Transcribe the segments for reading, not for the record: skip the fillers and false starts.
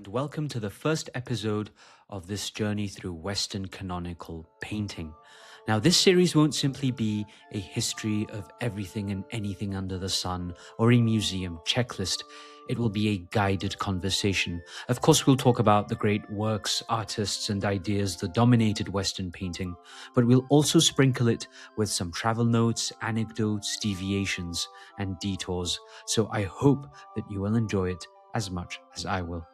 and welcome to the first episode of this journey through Western canonical painting. Now, this series won't simply be a history of everything and anything under the sun or a museum checklist. It will be a guided conversation. Of course, we'll talk about the great works, artists, and ideas that dominated Western painting, but we'll also sprinkle it with some travel notes, anecdotes, deviations, and detours. So I hope that you will enjoy it as much as I will.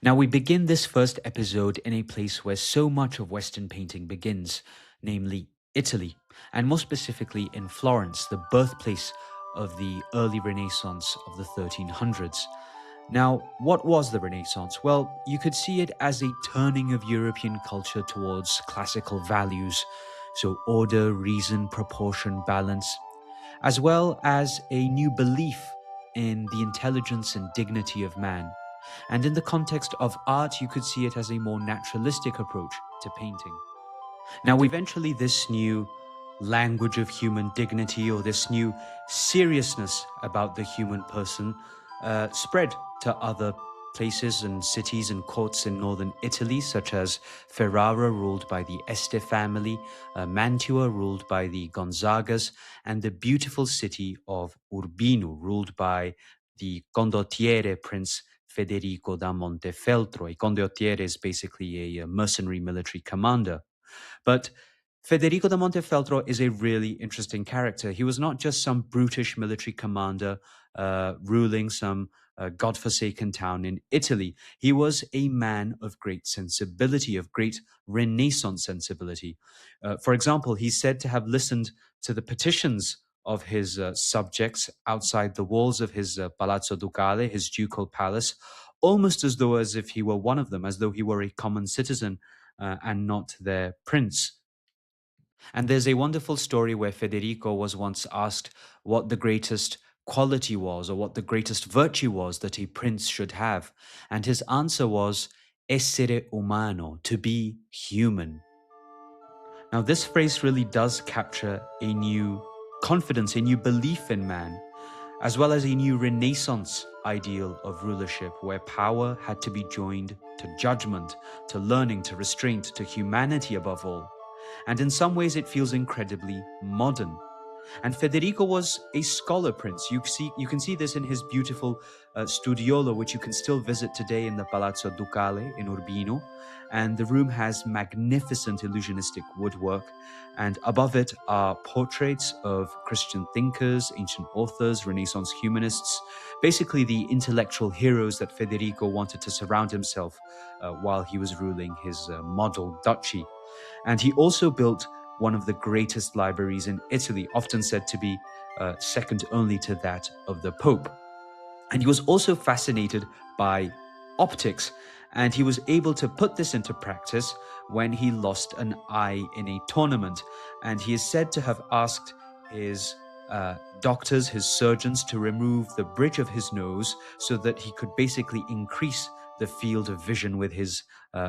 Now, we begin this first episode in a place where so much of Western painting begins, namely Italy, and more specifically in Florence, the birthplace of the early Renaissance of the 1300s. Now, what was the Renaissance? Well, you could see it as a turning of European culture towards classical values, so order, reason, proportion, balance, as well as a new belief in the intelligence and dignity of man. And in the context of art, you could see it as a more naturalistic approach to painting. Now, eventually, this new language of human dignity, or this new seriousness about the human person, spread to other places and cities and courts in northern Italy, such as Ferrara, ruled by the Este family, Mantua, ruled by the Gonzagas, and the beautiful city of Urbino, ruled by the condottiere Prince Federico da Montefeltro. A condottiere is basically a mercenary military commander. But Federico da Montefeltro is a really interesting character. He was not just some brutish military commander ruling some godforsaken town in Italy. He was a man of great sensibility, of great Renaissance sensibility. For example, he's said to have listened to the petitions of his subjects outside the walls of his Palazzo Ducale, his ducal palace, almost as if he were one of them, as though he were a common citizen and not their prince. And there's a wonderful story where Federico was once asked what the greatest quality was, or what the greatest virtue was that a prince should have. And his answer was essere umano, to be human. Now, this phrase really does capture a new confidence, a new belief in man, as well as a new Renaissance ideal of rulership, where power had to be joined to judgment, to learning, to restraint, to humanity above all. And in some ways, it feels incredibly modern. And Federico was a scholar prince. You can see this in his beautiful studiolo, which you can still visit today in the Palazzo Ducale in Urbino. And the room has magnificent illusionistic woodwork. And above it are portraits of Christian thinkers, ancient authors, Renaissance humanists, basically the intellectual heroes that Federico wanted to surround himself while he was ruling his model duchy. And he also built one of the greatest libraries in Italy, often said to be second only to that of the Pope. And he was also fascinated by optics, and he was able to put this into practice when he lost an eye in a tournament. And he is said to have asked his doctors, his surgeons, to remove the bridge of his nose so that he could basically increase the field of vision with his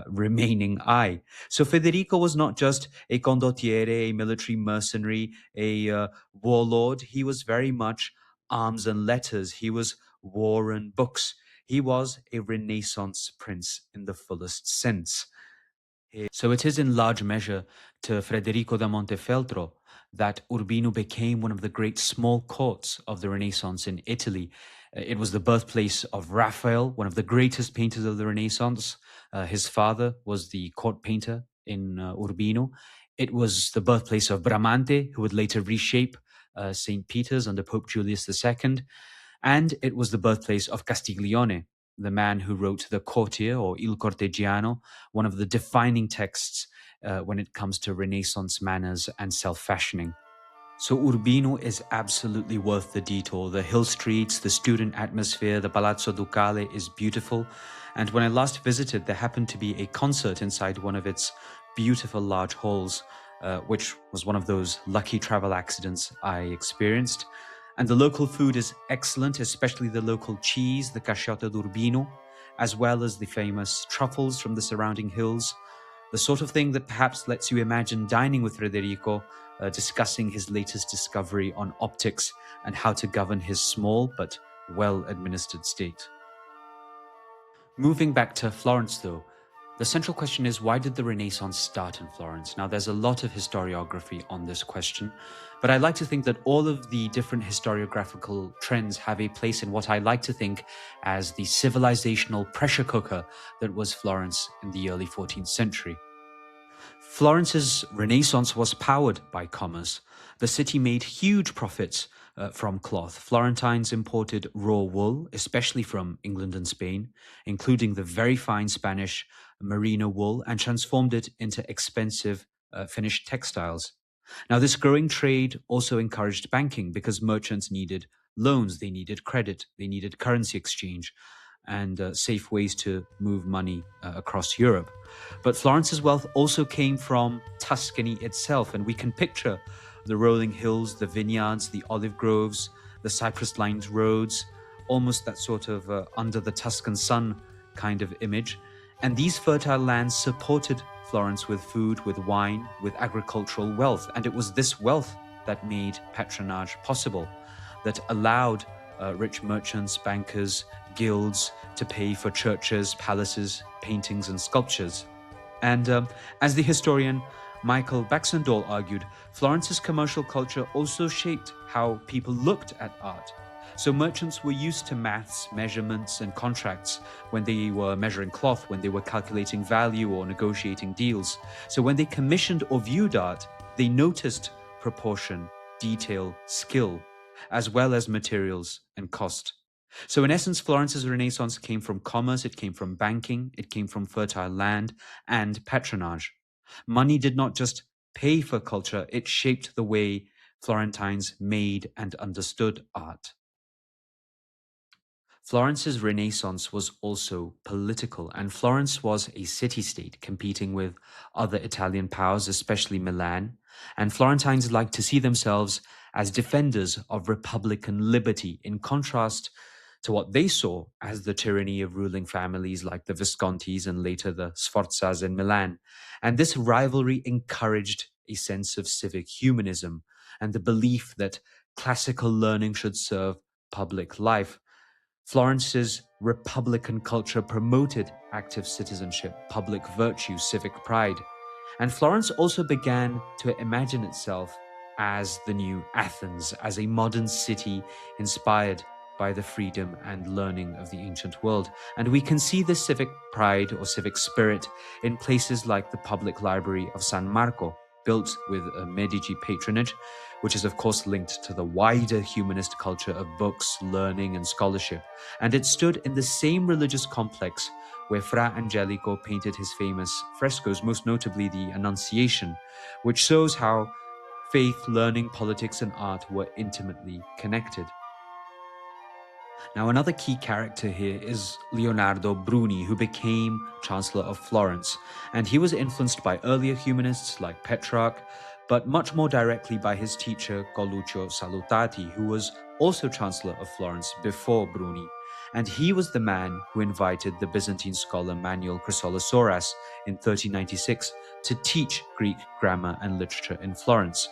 remaining eye. So Federico was not just a condottiere, a military mercenary, a warlord. He was very much arms and letters. He was war and books. He was a Renaissance prince in the fullest sense. So it is in large measure to Federico da Montefeltro that Urbino became one of the great small courts of the Renaissance in Italy. It was the birthplace of Raphael, one of the greatest painters of the Renaissance. His father was the court painter in Urbino. It was the birthplace of Bramante, who would later reshape St. Peter's under Pope Julius II. And it was the birthplace of Castiglione, the man who wrote the Courtier, or Il Cortegiano, one of the defining texts when it comes to Renaissance manners and self-fashioning. So Urbino is absolutely worth the detour. The hill streets, the student atmosphere, the Palazzo Ducale is beautiful. And when I last visited, there happened to be a concert inside one of its beautiful large halls, which was one of those lucky travel accidents I experienced. And the local food is excellent, especially the local cheese, the casciata d'Urbino, as well as the famous truffles from the surrounding hills. The sort of thing that perhaps lets you imagine dining with Federico discussing his latest discovery on optics and how to govern his small but well-administered state. Moving back to Florence, though, the central question is, why did the Renaissance start in Florence? Now, there's a lot of historiography on this question, but I like to think that all of the different historiographical trends have a place in what I like to think as the civilizational pressure cooker that was Florence in the early 14th century. Florence's Renaissance was powered by commerce. The city made huge profits from cloth. Florentines imported raw wool, especially from England and Spain, including the very fine Spanish merino wool, and transformed it into expensive finished textiles. Now, this growing trade also encouraged banking because merchants needed loans, they needed credit, they needed currency exchange, and safe ways to move money across Europe. But Florence's wealth also came from Tuscany itself, and we can picture the rolling hills, the vineyards, the olive groves, the cypress-lined roads, almost that sort of under the Tuscan sun kind of image. And these fertile lands supported Florence with food, with wine, with agricultural wealth. And it was this wealth that made patronage possible, that allowed rich merchants, bankers, guilds to pay for churches, palaces, paintings, and sculptures. And as the historian Michael Baxendall argued, Florence's commercial culture also shaped how people looked at art. So merchants were used to maths, measurements, and contracts when they were measuring cloth, when they were calculating value or negotiating deals. So when they commissioned or viewed art, they noticed proportion, detail, skill, as well as materials and cost. So in essence, Florence's Renaissance came from commerce, it came from banking, it came from fertile land and patronage. Money did not just pay for culture, it shaped the way Florentines made and understood art. Florence's Renaissance was also political, and Florence was a city-state competing with other Italian powers, especially Milan, and Florentines liked to see themselves as defenders of republican liberty, in contrast to what they saw as the tyranny of ruling families like the Viscontis and later the Sforzas in Milan. And this rivalry encouraged a sense of civic humanism and the belief that classical learning should serve public life. Florence's republican culture promoted active citizenship, public virtue, civic pride. And Florence also began to imagine itself as the new Athens, as a modern city inspired by the freedom and learning of the ancient world. And we can see this civic pride or civic spirit in places like the public library of San Marco, built with a Medici patronage, which is of course linked to the wider humanist culture of books, learning, and scholarship. And it stood in the same religious complex where Fra Angelico painted his famous frescoes, most notably the Annunciation, which shows how faith, learning, politics, and art were intimately connected. Now, another key character here is Leonardo Bruni, who became Chancellor of Florence, and he was influenced by earlier humanists like Petrarch, but much more directly by his teacher Coluccio Salutati, who was also Chancellor of Florence before Bruni. And he was the man who invited the Byzantine scholar Manuel Chrysolostoras in 1396 to teach Greek grammar and literature in Florence.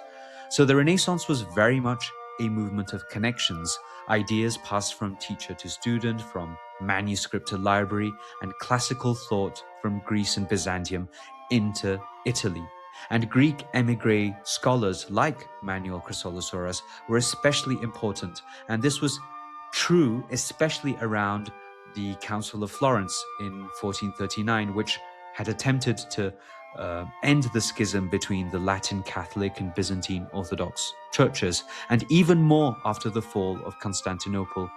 So the Renaissance was very much a movement of connections, ideas passed from teacher to student, from manuscript to library, and classical thought from Greece and Byzantium into Italy. And Greek émigrés scholars like Manuel Chrysolostoras were especially important, and this was true especially around the Council of Florence in 1439, which had attempted to end the schism between the Latin Catholic and Byzantine Orthodox churches, and even more after the fall of Constantinople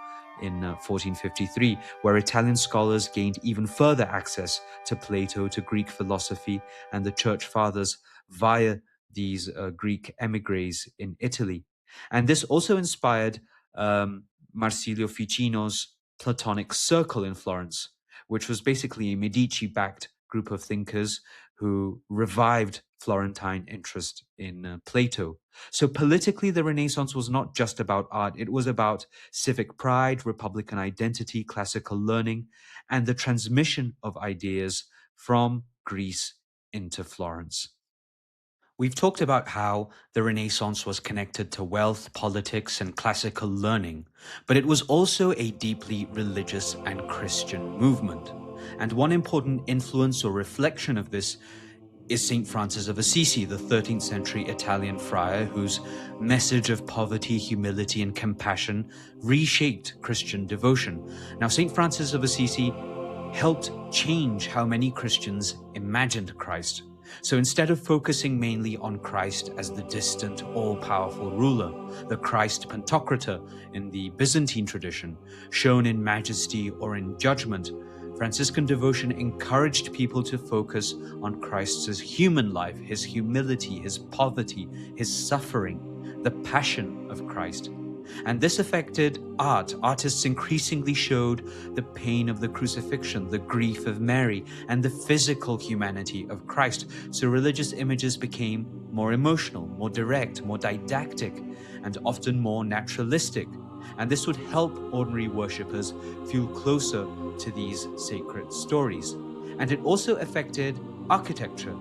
in 1453, where Italian scholars gained even further access to Plato, to Greek philosophy, and the church fathers via these Greek émigrés in Italy. And this also inspired Marsilio Ficino's Platonic Circle in Florence, which was basically a Medici-backed group of thinkers who revived Florentine interest in Plato. So politically, the Renaissance was not just about art. It was about civic pride, republican identity, classical learning, and the transmission of ideas from Greece into Florence. We've talked about how the Renaissance was connected to wealth, politics, and classical learning, but it was also a deeply religious and Christian movement. And one important influence or reflection of this is St. Francis of Assisi, the 13th century Italian friar whose message of poverty, humility, and compassion reshaped Christian devotion. Now, St. Francis of Assisi helped change how many Christians imagined Christ. So instead of focusing mainly on Christ as the distant, all-powerful ruler, the Christ Pantocrator in the Byzantine tradition, shown in majesty or in judgment, Franciscan devotion encouraged people to focus on Christ's human life, his humility, his poverty, his suffering, the passion of Christ. And this affected art. Artists increasingly showed the pain of the crucifixion, the grief of Mary, and the physical humanity of Christ. So religious images became more emotional, more direct, more didactic, and often more naturalistic. And this would help ordinary worshippers feel closer to these sacred stories. And it also affected architecture.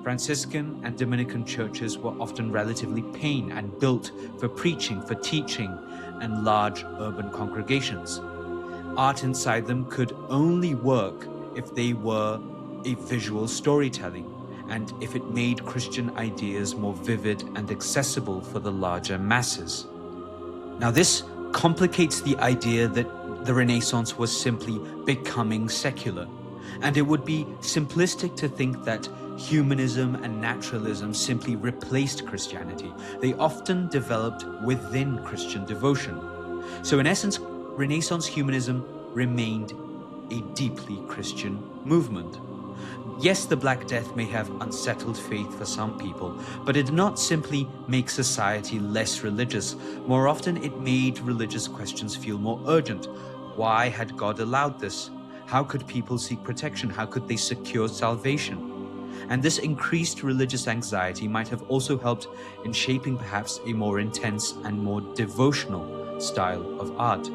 Franciscan and Dominican churches were often relatively plain and built for preaching, for teaching, and large urban congregations. Art inside them could only work if they were a visual storytelling, and if it made Christian ideas more vivid and accessible for the larger masses. Now, this complicates the idea that the Renaissance was simply becoming secular, and it would be simplistic to think that humanism and naturalism simply replaced Christianity. They often developed within Christian devotion. So in essence, Renaissance humanism remained a deeply Christian movement. Yes, the Black Death may have unsettled faith for some people, but it did not simply make society less religious. More often, it made religious questions feel more urgent. Why had God allowed this? How could people seek protection? How could they secure salvation? And this increased religious anxiety might have also helped in shaping perhaps a more intense and more devotional style of art.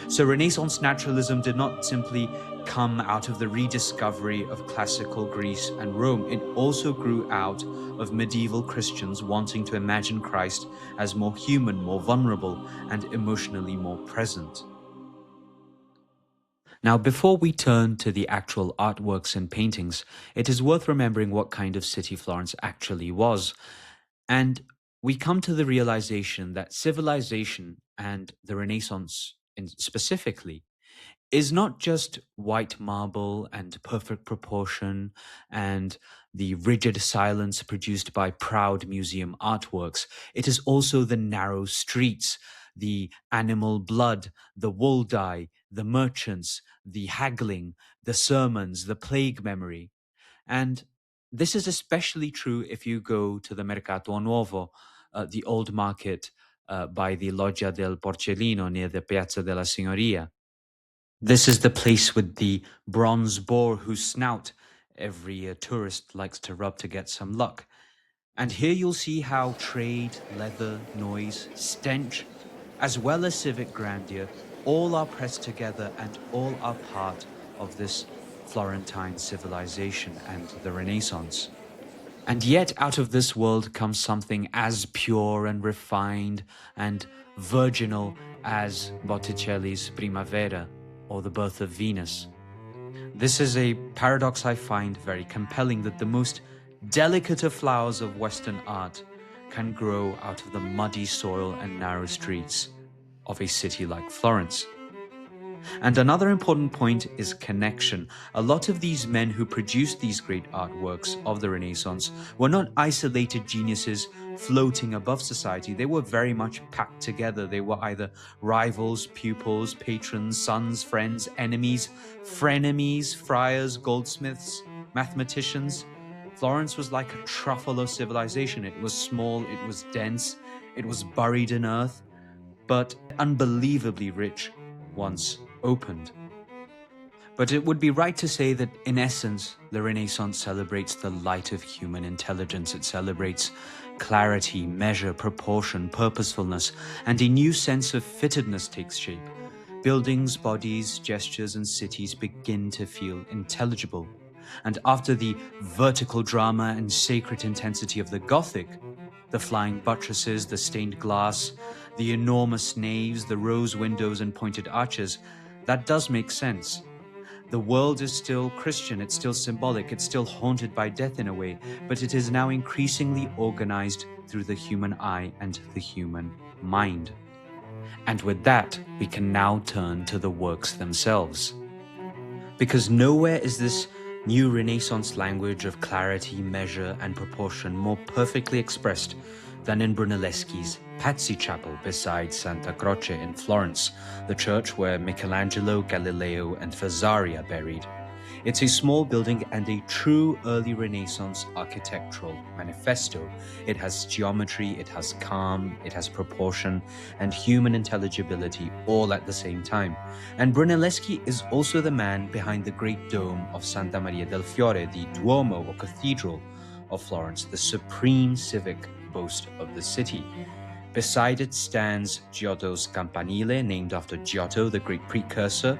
So Renaissance naturalism did not simply come out of the rediscovery of classical Greece and Rome. It also grew out of medieval Christians wanting to imagine Christ as more human, more vulnerable, and emotionally more present. Now, before we turn to the actual artworks and paintings, it is worth remembering what kind of city Florence actually was. And we come to the realization that civilization, and the Renaissance specifically, is not just white marble and perfect proportion and the rigid silence produced by proud museum artworks. It is also the narrow streets, the animal blood, the wool dye, the merchants, the haggling, the sermons, the plague memory. And this is especially true if you go to the Mercato Nuovo, the old market by the Loggia del Porcellino near the Piazza della Signoria. This is the place with the bronze boar whose snout every tourist likes to rub to get some luck. And here you'll see how trade, leather, noise, stench, as well as civic grandeur, all are pressed together and all are part of this Florentine civilization and the Renaissance. And yet out of this world comes something as pure and refined and virginal as Botticelli's Primavera, or the birth of Venus. This is a paradox I find very compelling, that the most delicate of flowers of Western art can grow out of the muddy soil and narrow streets of a city like Florence. And another important point is connection. A lot of these men who produced these great artworks of the Renaissance were not isolated geniuses floating above society. They were very much packed together. They were either rivals, pupils, patrons, sons, friends, enemies, frenemies, friars, goldsmiths, mathematicians. Florence was like a truffle of civilization. It was small, it was dense, it was buried in earth, but unbelievably rich once opened. But it would be right to say that in essence, the Renaissance celebrates the light of human intelligence. It celebrates clarity, measure, proportion, purposefulness, and a new sense of fittedness takes shape. Buildings, bodies, gestures, and cities begin to feel intelligible. And after the vertical drama and sacred intensity of the Gothic, the flying buttresses, the stained glass, the enormous naves, the rose windows and pointed arches, that does make sense. The world is still Christian, it's still symbolic, it's still haunted by death in a way, but it is now increasingly organized through the human eye and the human mind. And with that, we can now turn to the works themselves. Because nowhere is this new Renaissance language of clarity, measure, and proportion more perfectly expressed than in Brunelleschi's Pazzi Chapel beside Santa Croce in Florence, the church where Michelangelo, Galileo, and Vasari are buried. It's a small building and a true early Renaissance architectural manifesto. It has geometry, it has calm, it has proportion, and human intelligibility all at the same time. And Brunelleschi is also the man behind the great dome of Santa Maria del Fiore, the Duomo or cathedral of Florence, the supreme civic boast of the city. Beside it stands Giotto's Campanile, named after Giotto, the great precursor,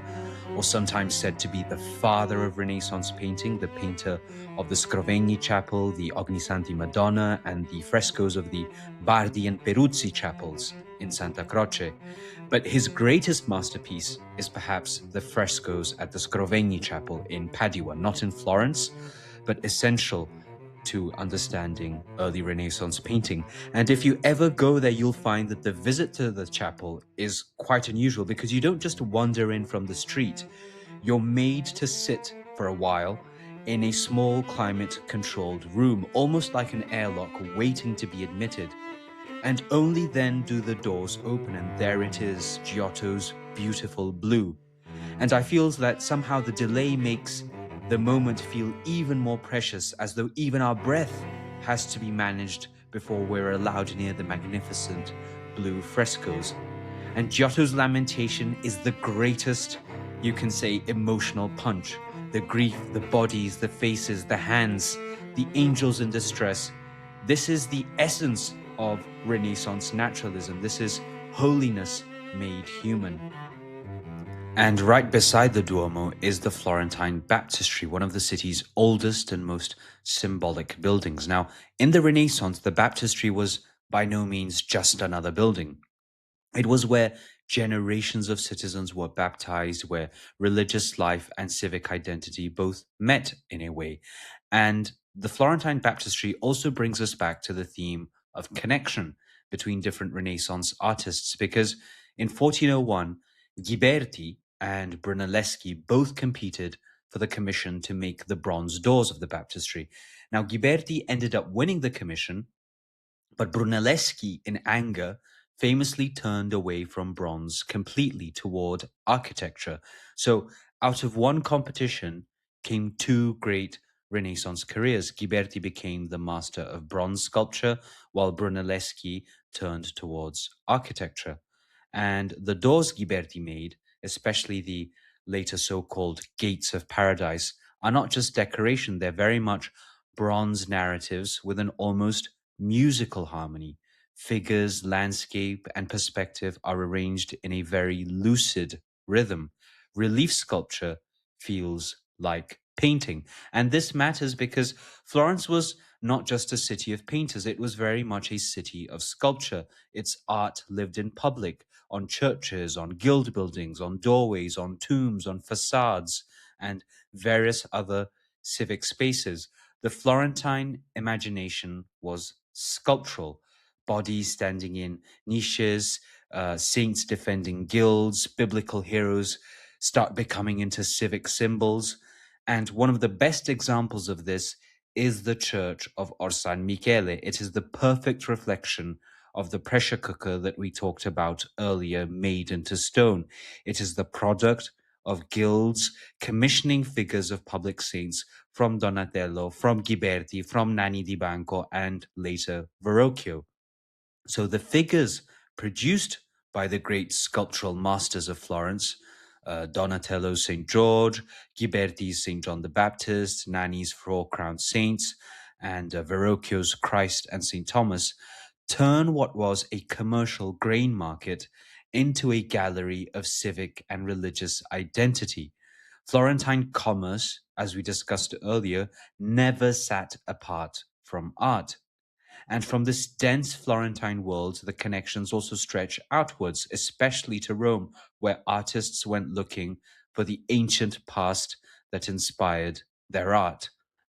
or sometimes said to be the father of Renaissance painting, the painter of the Scrovegni Chapel, the Ognissanti Madonna, and the frescoes of the Bardi and Peruzzi chapels in Santa Croce. But his greatest masterpiece is perhaps the frescoes at the Scrovegni Chapel in Padua, not in Florence, but essential to understanding early Renaissance painting. And if you ever go there, you'll find that the visit to the chapel is quite unusual because you don't just wander in from the street. You're made to sit for a while in a small climate-controlled room, almost like an airlock waiting to be admitted. And only then do the doors open, and there it is, Giotto's beautiful blue. And I feel that somehow the delay makes the moment feel even more precious, as though even our breath has to be managed before we're allowed near the magnificent blue frescoes. And Giotto's Lamentation is the greatest, you can say, emotional punch. The grief, the bodies, the faces, the hands, the angels in distress. This is the essence of Renaissance naturalism. This is holiness made human. And right beside the Duomo is the Florentine Baptistery, one of the city's oldest and most symbolic buildings. Now, in the Renaissance, the Baptistery was by no means just another building. It was where generations of citizens were baptized, where religious life and civic identity both met in a way. And the Florentine Baptistery also brings us back to the theme of connection between different Renaissance artists, because in 1401, Ghiberti and Brunelleschi both competed for the commission to make the bronze doors of the baptistery. Now, Ghiberti ended up winning the commission, but Brunelleschi, in anger, famously turned away from bronze completely toward architecture. So, out of one competition came two great Renaissance careers. Ghiberti became the master of bronze sculpture, while Brunelleschi turned towards architecture. And the doors Ghiberti made, especially the later so-called Gates of Paradise, are not just decoration, they're very much bronze narratives with an almost musical harmony. Figures, landscape, and perspective are arranged in a very lucid rhythm. Relief sculpture feels like painting. And this matters because Florence was not just a city of painters, it was very much a city of sculpture. Its art lived in public, on churches, on guild buildings, on doorways, on tombs, on facades, and various other civic spaces. The Florentine imagination was sculptural, bodies standing in niches, saints defending guilds, biblical heroes start becoming into civic symbols. And one of the best examples of this is the church of Orsanmichele. It is the perfect reflection of the pressure cooker that we talked about earlier, made into stone. It is the product of guilds commissioning figures of public saints from Donatello, from Ghiberti, from Nanni di Banco, and later Verrocchio. So the figures produced by the great sculptural masters of Florence, Donatello's St. George, Ghiberti's St. John the Baptist, Nanni's Four Crowned Saints, and Verrocchio's Christ and St. Thomas, turn what was a commercial grain market into a gallery of civic and religious identity. Florentine commerce as we discussed earlier, never sat apart from art. And from this dense Florentine world, the connections also stretch outwards, especially to Rome, where artists went looking for the ancient past that inspired their art.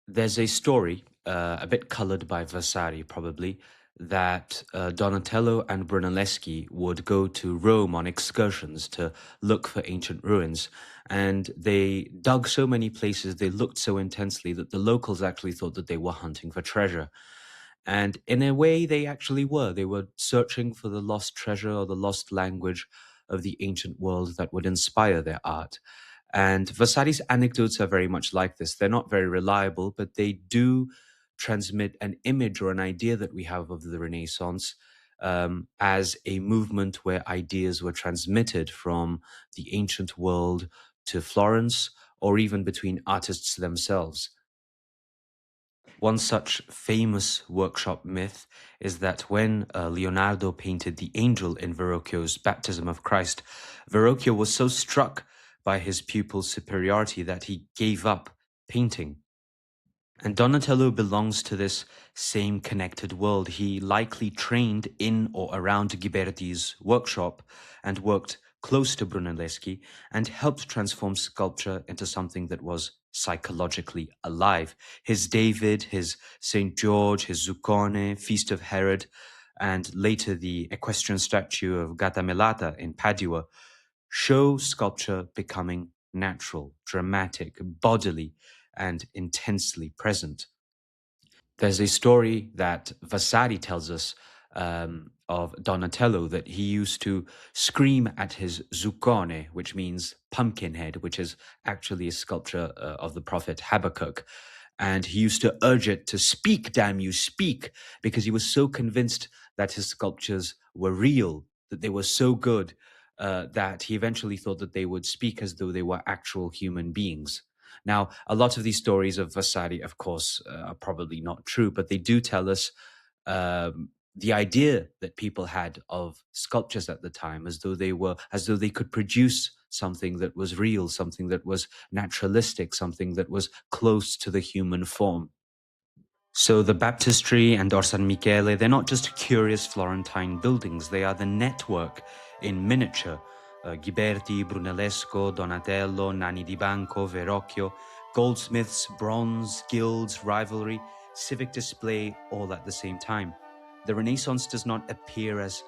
There's a story, a bit colored by Vasari probably, that Donatello and Brunelleschi would go to Rome on excursions to look for ancient ruins. And they dug so many places, they looked so intensely that the locals actually thought that they were hunting for treasure. And in a way, they actually were. They were searching for the lost treasure or the lost language of the ancient world that would inspire their art. And Vasari's anecdotes are very much like this. They're not very reliable, but they do transmit an image or an idea that we have of the Renaissance as a movement where ideas were transmitted from the ancient world to Florence, or even between artists themselves. One such famous workshop myth is that when Leonardo painted the angel in Verrocchio's Baptism of Christ, Verrocchio was so struck by his pupil's superiority that he gave up painting. And Donatello belongs to this same connected world. He likely trained in or around Ghiberti's workshop and worked close to Brunelleschi and helped transform sculpture into something that was psychologically alive. His David, his St. George, his Zuccone, Feast of Herod, and later the equestrian statue of Gattamelata in Padua show sculpture becoming natural, dramatic, bodily, and intensely present. There's a story that Vasari tells us of Donatello that he used to scream at his Zuccone, which means pumpkin head, which is actually a sculpture of the prophet Habakkuk. And he used to urge it to speak, damn you, speak, because he was so convinced that his sculptures were real, that they were so good, that he eventually thought that they would speak as though they were actual human beings. Now, a lot of these stories of Vasari, of course, are probably not true, but they do tell us the idea that people had of sculptures at the time, as though they could produce something that was real, something that was naturalistic, something that was close to the human form. So the Baptistery and Orsanmichele, they're not just curious Florentine buildings, they are the network in miniature. Ghiberti, Brunellesco, Donatello, Nani di Banco, Verrocchio, goldsmiths, bronze, guilds, rivalry, civic display, all at the same time. The Renaissance does not appear as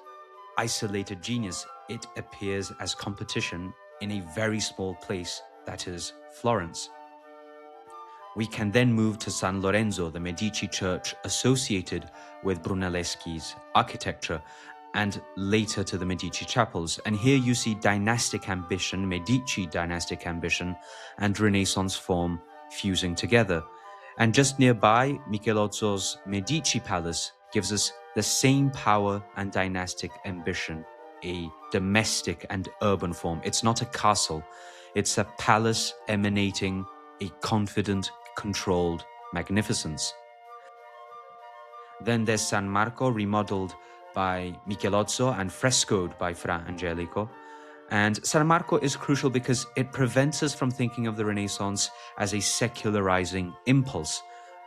isolated genius, it appears as competition in a very small place, that is Florence. We can then move to San Lorenzo, the Medici church associated with Brunelleschi's architecture, and later to the Medici chapels. And here you see dynastic ambition, Medici dynastic ambition, and Renaissance form fusing together. And just nearby, Michelozzo's Medici Palace gives us the same power and dynastic ambition, a domestic and urban form. It's not a castle, it's a palace emanating a confident, controlled magnificence. Then there's San Marco, remodeled by Michelozzo and frescoed by Fra Angelico. And San Marco is crucial because it prevents us from thinking of the Renaissance as a secularizing impulse.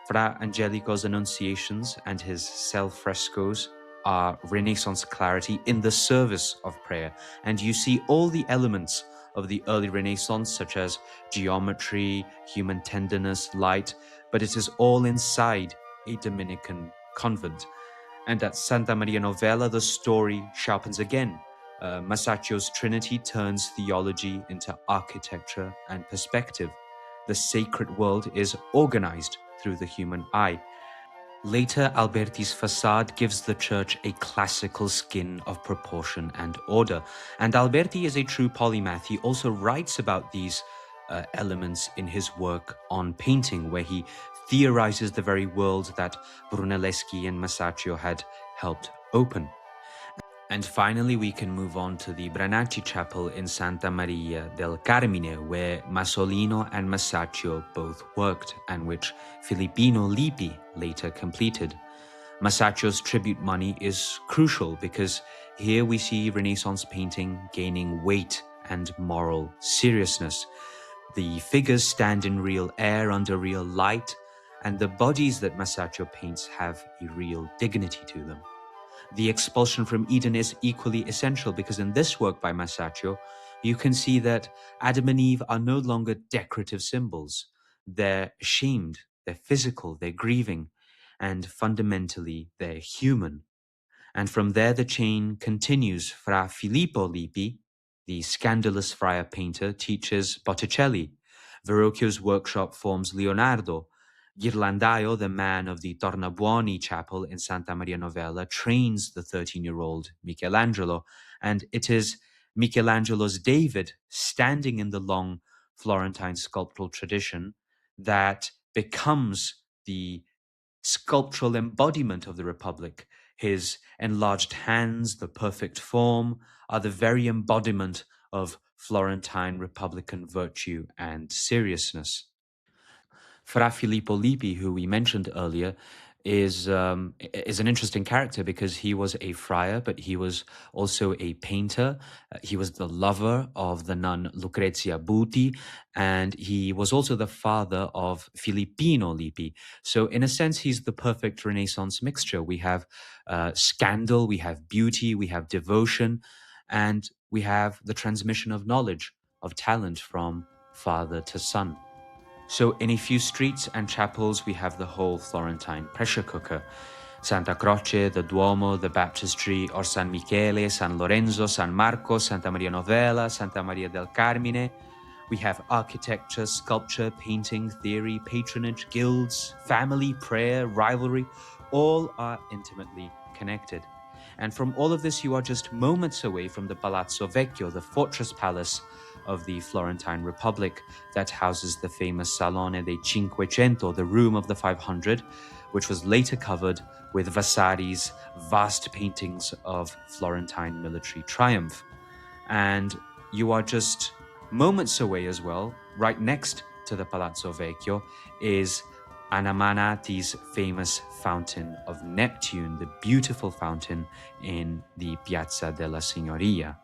Fra Angelico's Annunciations and his cell frescoes are Renaissance clarity in the service of prayer. And you see all the elements of the early Renaissance, such as geometry, human tenderness, light, but it is all inside a Dominican convent. And at Santa Maria Novella, the story sharpens again. Masaccio's Trinity turns theology into architecture and perspective. The sacred world is organized through the human eye. Later, Alberti's facade gives the church a classical skin of proportion and order. And Alberti is a true polymath. He also writes about these elements in his work on painting, where he theorizes the very world that Brunelleschi and Masaccio had helped open. And finally, we can move on to the Branacci Chapel in Santa Maria del Carmine, where Masolino and Masaccio both worked, and which Filippino Lippi later completed. Masaccio's tribute money is crucial because here we see Renaissance painting gaining weight and moral seriousness. The figures stand in real air under real light, and the bodies that Masaccio paints have a real dignity to them. The expulsion from Eden is equally essential because in this work by Masaccio, you can see that Adam and Eve are no longer decorative symbols. They're ashamed, they're physical, they're grieving, and fundamentally, they're human. And from there, the chain continues. Fra Filippo Lippi, the scandalous friar painter, teaches Botticelli. Verrocchio's workshop forms Leonardo. Ghirlandaio, the man of the Tornabuoni chapel in Santa Maria Novella, trains the 13-year-old Michelangelo. And it is Michelangelo's David, standing in the long Florentine sculptural tradition, that becomes the sculptural embodiment of the Republic. His enlarged hands, the perfect form, are the very embodiment of Florentine Republican virtue and seriousness. Fra Filippo Lippi, who we mentioned earlier, is an interesting character because he was a friar, but he was also a painter. He was the lover of the nun Lucrezia Buti, and he was also the father of Filippino Lippi. So in a sense, he's the perfect Renaissance mixture. We have scandal, we have beauty, we have devotion, and we have the transmission of knowledge, of talent from father to son. So in a few streets and chapels, we have the whole Florentine pressure cooker. Santa Croce, the Duomo, the Baptistery, Orsanmichele, San Lorenzo, San Marco, Santa Maria Novella, Santa Maria del Carmine. We have architecture, sculpture, painting, theory, patronage, guilds, family, prayer, rivalry. All are intimately connected. And from all of this, you are just moments away from the Palazzo Vecchio, the fortress palace of the Florentine Republic that houses the famous Salone dei Cinquecento, the Room of the 500, which was later covered with Vasari's vast paintings of Florentine military triumph. And you are just moments away as well, right next to the Palazzo Vecchio, is Anamanati's famous Fountain of Neptune, the beautiful fountain in the Piazza della Signoria.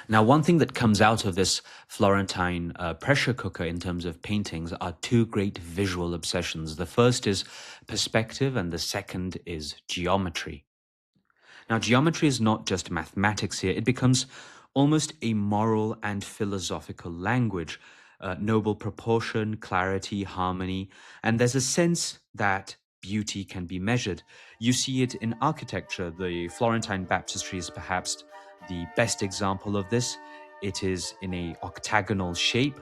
Now, one thing that comes out of this Florentine pressure cooker in terms of paintings are two great visual obsessions. The first is perspective and the second is geometry. Now, geometry is not just mathematics here. It becomes almost a moral and philosophical language. Noble proportion, clarity, harmony, and there's a sense that beauty can be measured. You see it in architecture. The Florentine Baptistery is perhaps the best example of this. It is in an octagonal shape,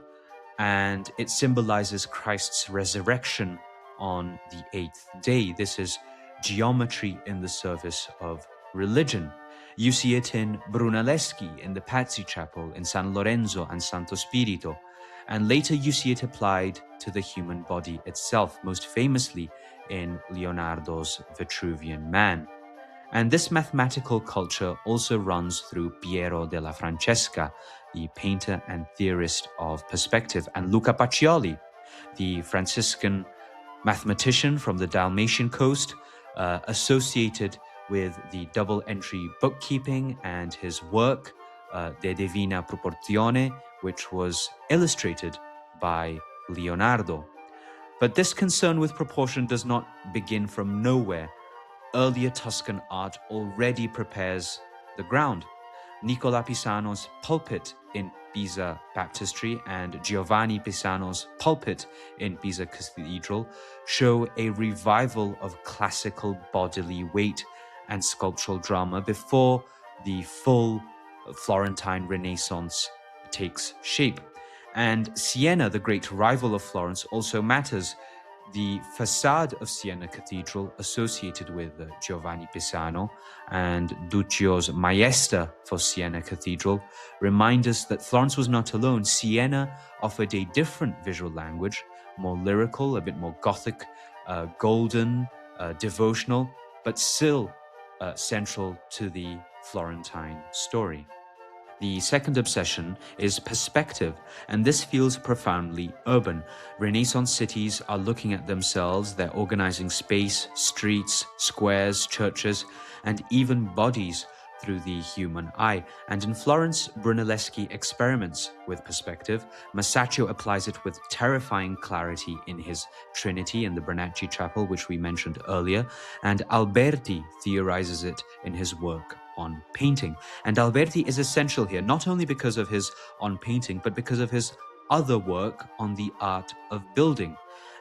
and it symbolizes Christ's resurrection on the 8th day. This is geometry in the service of religion. You see it in Brunelleschi, in the Pazzi Chapel, in San Lorenzo and Santo Spirito. And later you see it applied to the human body itself, most famously in Leonardo's Vitruvian Man. And this mathematical culture also runs through Piero della Francesca, the painter and theorist of perspective, and Luca Pacioli, the Franciscan mathematician from the Dalmatian coast, associated with the double-entry bookkeeping and his work, De Divina Proportione, which was illustrated by Leonardo. But this concern with proportion does not begin from nowhere. Earlier Tuscan art already prepares the ground. Nicola Pisano's pulpit in Pisa Baptistery and Giovanni Pisano's pulpit in Pisa Cathedral show a revival of classical bodily weight and sculptural drama before the full Florentine Renaissance takes shape. And Siena, the great rival of Florence, also matters. The facade of Siena Cathedral, associated with Giovanni Pisano and Duccio's Maesta for Siena Cathedral, remind us that Florence was not alone. Siena offered a different visual language, more lyrical, a bit more Gothic, golden, devotional, but still central to the Florentine story. The second obsession is perspective, and this feels profoundly urban. Renaissance cities are looking at themselves, they're organizing space, streets, squares, churches, and even bodies through the human eye. And in Florence, Brunelleschi experiments with perspective. Masaccio applies it with terrifying clarity in his Trinity in the Bernacchi Chapel, which we mentioned earlier, and Alberti theorizes it in his work on painting. And Alberti is essential here, not only because of his on painting, but because of his other work on the art of building.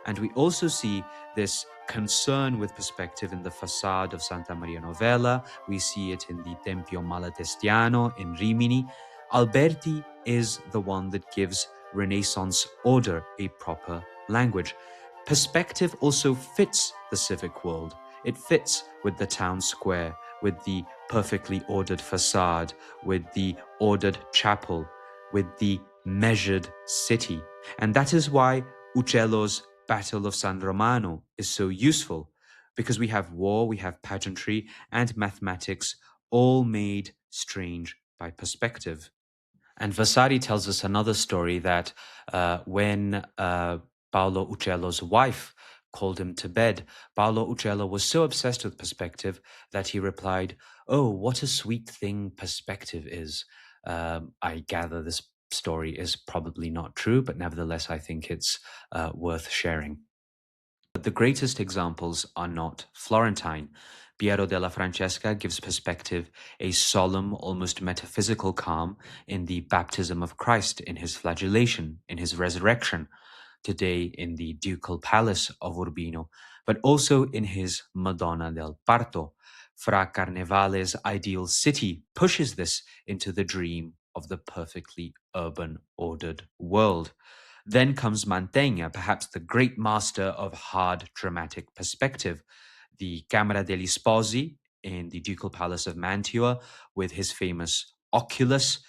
And we also see this concern with perspective in the facade of Santa Maria Novella. We see it in the Tempio Malatestiano in Rimini. Alberti is the one that gives Renaissance order a proper language. Perspective also fits the civic world. It fits with the town square, with the perfectly ordered facade, with the ordered chapel, with the measured city. And that is why Uccello's Battle of San Romano is so useful, because we have war, we have pageantry, and mathematics, all made strange by perspective. And Vasari tells us another story that when Paolo Uccello's wife called him to bed, Paolo Uccello was so obsessed with perspective that he replied, "Oh, what a sweet thing perspective is." I gather this story is probably not true, but nevertheless, I think it's worth sharing. But the greatest examples are not Florentine. Piero della Francesca gives perspective a solemn, almost metaphysical calm in the baptism of Christ, in his flagellation, in his resurrection, today in the ducal palace of Urbino, but also in his Madonna del Parto. Fra Carnevale's ideal city pushes this into the dream of the perfectly urban, ordered world. Then comes Mantegna, perhaps the great master of hard dramatic perspective. The Camera degli Sposi in the Ducal Palace of Mantua with his famous Oculus,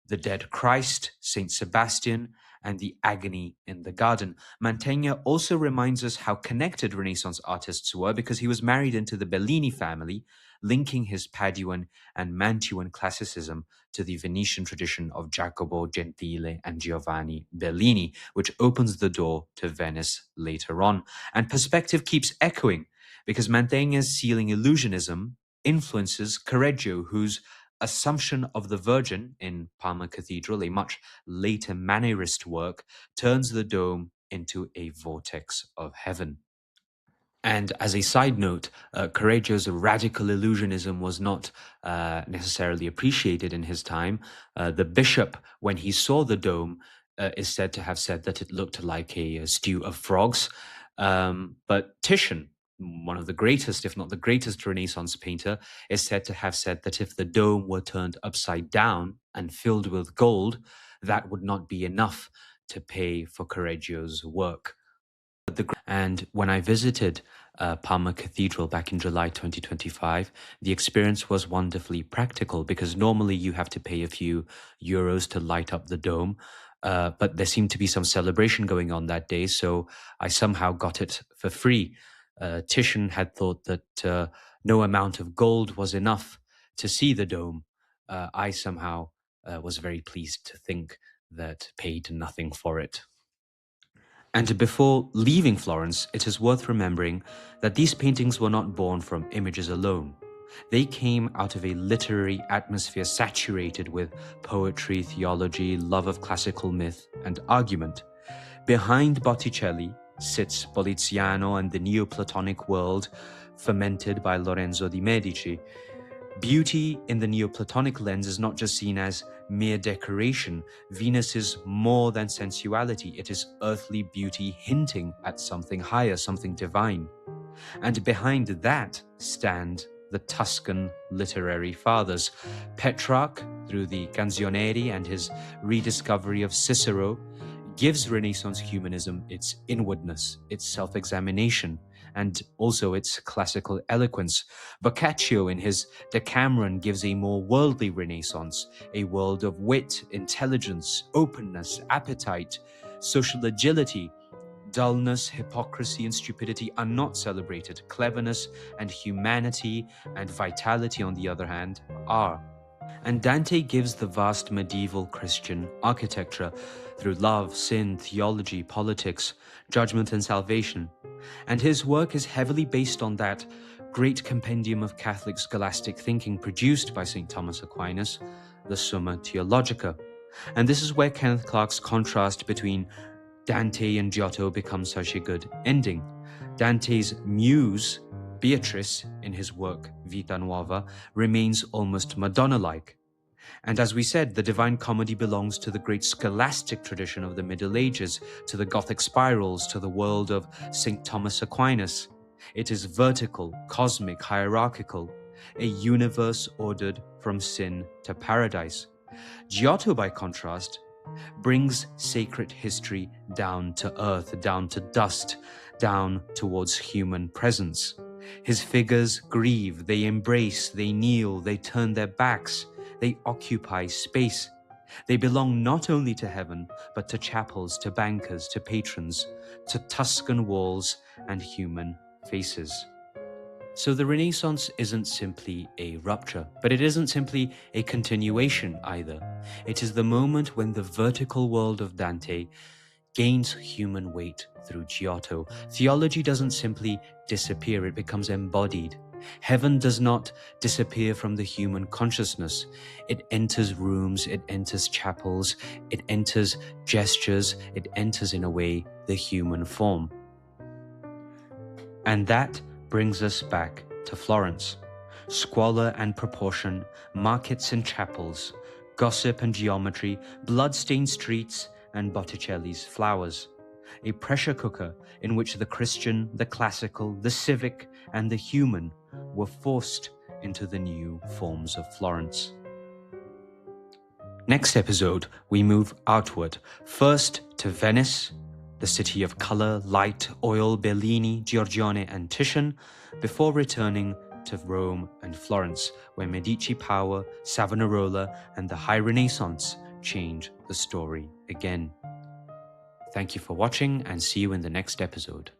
the Dead Christ, Saint Sebastian, and the Agony in the Garden. Mantegna also reminds us how connected Renaissance artists were because he was married into the Bellini family, linking his Paduan and Mantuan classicism to the Venetian tradition of Jacopo Gentile and Giovanni Bellini, which opens the door to Venice later on. And perspective keeps echoing because Mantegna's ceiling illusionism influences Correggio, whose Assumption of the Virgin in Parma Cathedral, a much later Mannerist work, turns the dome into a vortex of heaven. And as a side note, Correggio's radical illusionism was not necessarily appreciated in his time. The bishop, when he saw the dome, is said to have said that it looked like a stew of frogs. But Titian, one of the greatest, if not the greatest Renaissance painter, is said to have said that if the dome were turned upside down and filled with gold, that would not be enough to pay for Correggio's work. And when I visited Parma Cathedral back in July 2025, the experience was wonderfully practical because normally you have to pay a few euros to light up the dome. But there seemed to be some celebration going on that day, so I somehow got it for free. Titian had thought that no amount of gold was enough to see the dome. I somehow was very pleased to think that paid nothing for it. And before leaving Florence, it is worth remembering that these paintings were not born from images alone. They came out of a literary atmosphere saturated with poetry, theology, love of classical myth, and argument. Behind Botticelli sits Poliziano and the Neoplatonic world, fermented by Lorenzo di Medici. Beauty in the Neoplatonic lens is not just seen as mere decoration. Venus is more than sensuality. It is earthly beauty hinting at something higher, something divine. And behind that stand the Tuscan literary fathers. Petrarch, through the Canzonieri and his rediscovery of Cicero, gives Renaissance humanism its inwardness, its self-examination, and also its classical eloquence. Boccaccio in his Decameron gives a more worldly Renaissance, a world of wit, intelligence, openness, appetite, social agility. Dullness, hypocrisy, and stupidity are not celebrated. Cleverness and humanity and vitality, on the other hand, are. And Dante gives the vast medieval Christian architecture through love, sin, theology, politics, judgment, and salvation. And his work is heavily based on that great compendium of Catholic scholastic thinking produced by St. Thomas Aquinas, the Summa Theologica. And this is where Kenneth Clark's contrast between Dante and Giotto becomes such a good ending. Dante's muse, Beatrice, in his work Vita Nuova, remains almost Madonna-like. And as we said, the Divine Comedy belongs to the great scholastic tradition of the Middle Ages, to the Gothic spirals, to the world of St. Thomas Aquinas. It is vertical, cosmic, hierarchical, a universe ordered from sin to paradise. Giotto, by contrast, brings sacred history down to earth, down to dust, down towards human presence. His figures grieve, they embrace, they kneel, they turn their backs, they occupy space. They belong not only to heaven, but to chapels, to bankers, to patrons, to Tuscan walls and human faces. So the Renaissance isn't simply a rupture, but it isn't simply a continuation either. It is the moment when the vertical world of Dante gains human weight through Giotto. Theology doesn't simply disappear, it becomes embodied. Heaven does not disappear from the human consciousness. It enters rooms, it enters chapels, it enters gestures, it enters in a way the human form. And that brings us back to Florence. Squalor and proportion, markets and chapels, gossip and geometry, blood-stained streets, and Botticelli's flowers. A pressure cooker in which the Christian, the classical, the civic, and the human were forced into the new forms of Florence. Next episode, we move outward, first to Venice, the city of color, light, oil, Bellini, Giorgione, and Titian, before returning to Rome and Florence, where Medici power, Savonarola, and the High Renaissance change the story again. Thank you for watching, and see you in the next episode.